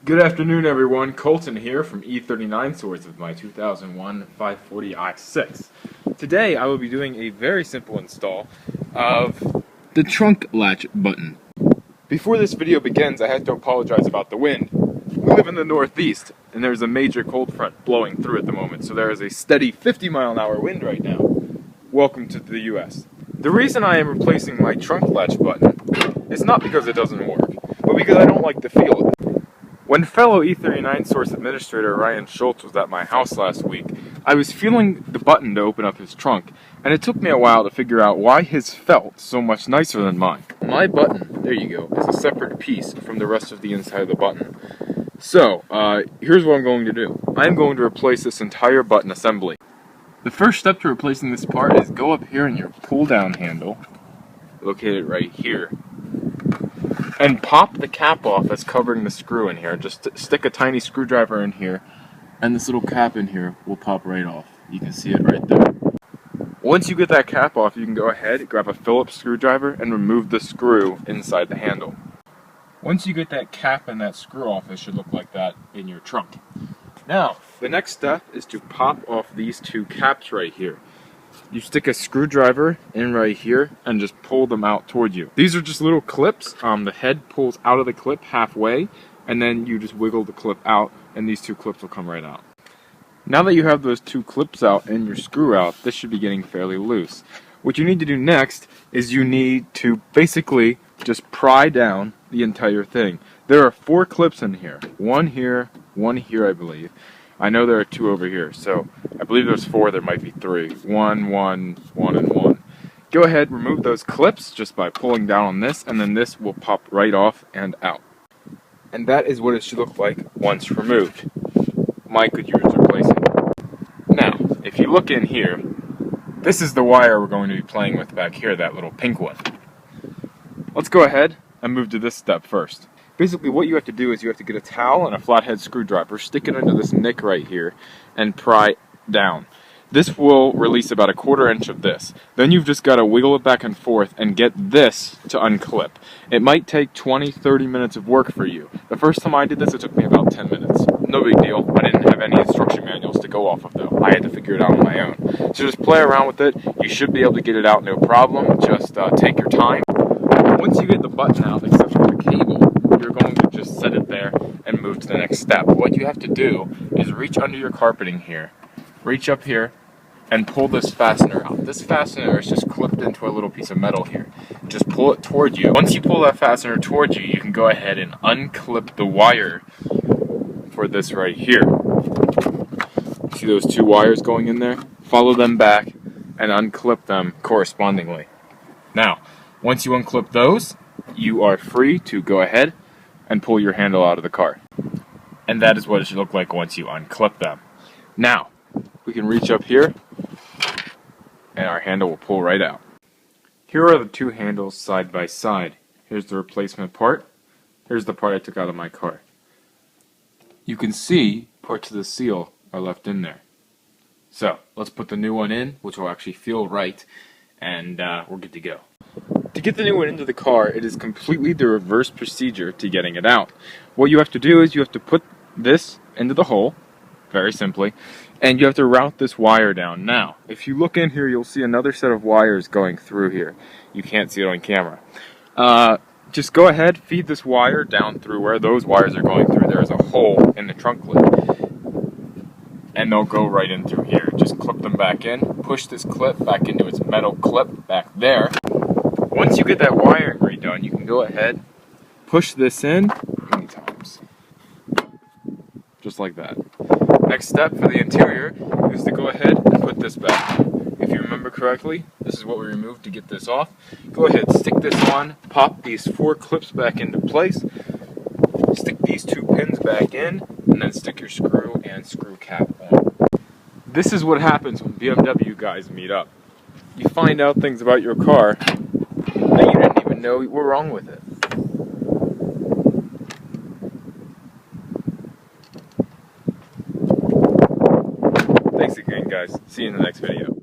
Good afternoon, everyone. Colton here from E39 Source with my 2001 540i6. Today I will be doing a very simple install of the trunk latch button. Before this video begins, I have to apologize about the wind. We live in the Northeast, and there's a major cold front blowing through at the moment, so there is a steady 50-mile-an-hour wind right now. Welcome to the US. The reason I am replacing my trunk latch button is not because it doesn't work, but because I don't like the feel of it. When fellow E39 Source administrator Ryan Schultz was at my house last week, I was feeling the button to open up his trunk, and it took me a while to figure out why his felt so much nicer than mine. My button, there you go, is a separate piece from the rest of the inside of the button. So, here's what I'm going to do. I'm going to replace this entire button assembly. The first step to replacing this part is go up here in your pull-down handle, located right here, and pop the cap off that's covering the screw in here. Just stick a tiny screwdriver in here, and this little cap in here will pop right off. You can see it right there. Once you get that cap off, you can go ahead, grab a Phillips screwdriver, and remove the screw inside the handle. Once you get that cap and that screw off, it should look like that in your trunk. Now, the next step is to pop off these two caps right here. You stick a screwdriver in right here and just pull them out toward you. These are just little clips. The head pulls out of the clip halfway, and then you just wiggle the clip out, and these two clips will come right out. Now that you have those two clips out and your screw out, this should be getting fairly loose. What you need to do next is you need to basically just pry down the entire thing. There are 4 clips in here. One here, I believe. I know there are 2 over here, so I believe there's 4, there might be 3. 1, 1, 1, and 1. Go ahead, remove those clips just by pulling down on this, and then this will pop right off and out. And that is what it should look like once removed. Mine could use replacing. Now, if you look in here, this is the wire we're going to be playing with back here, that little pink one. Let's go ahead and move to this step first. Basically, what you have to do is you have to get a towel and a flathead screwdriver, stick it into this nick right here, and pry down. This will release about 1/4 inch of this. Then you've just got to wiggle it back and forth and get this to unclip. It might take 20-30 minutes of work for you. The first time I did this, it took me about 10 minutes. No big deal. I didn't have any instruction manuals to go off of, though. I had to figure it out on my own. So just play around with it. You should be able to get it out no problem. Just take your time. Once you get the button out, except for the cable, you're going to just set it there and move to the next step. What you have to do is reach under your carpeting here, reach up here, and pull this fastener out. This fastener is just clipped into a little piece of metal here. Just pull it toward you. Once you pull that fastener toward you, you can go ahead and unclip the wire for this right here. See those 2 wires going in there? Follow them back and unclip them correspondingly. Now, once you unclip those, you are free to go ahead and pull your handle out of the car. And that is what it should look like once you unclip them. Now, we can reach up here, and our handle will pull right out. Here are the 2 handles side by side. Here's the replacement part. Here's the part I took out of my car. You can see parts of the seal are left in there. So, let's put the new one in, which will actually feel right, and we're good to go. To get the new one into the car, it is completely the reverse procedure to getting it out. What you have to do is you have to put this into the hole, very simply, and you have to route this wire down. Now, if you look in here, you'll see another set of wires going through here. You can't see it on camera. Just go ahead, feed this wire down through where those wires are going through. There is a hole in the trunk lid, and they'll go right in through here. Just clip them back in, push this clip back into its metal clip back there. Once you get that wiring redone, you can go ahead, push this in many times. Just like that. Next step for the interior is to go ahead and put this back. If you remember correctly, this is what we removed to get this off. Go ahead, stick this on, pop these 4 clips back into place, stick these 2 pins back in, and then stick your screw and screw cap on. This is what happens when BMW guys meet up. You find out things about your car that you didn't even know were wrong with it. Thanks again, guys. See you in the next video.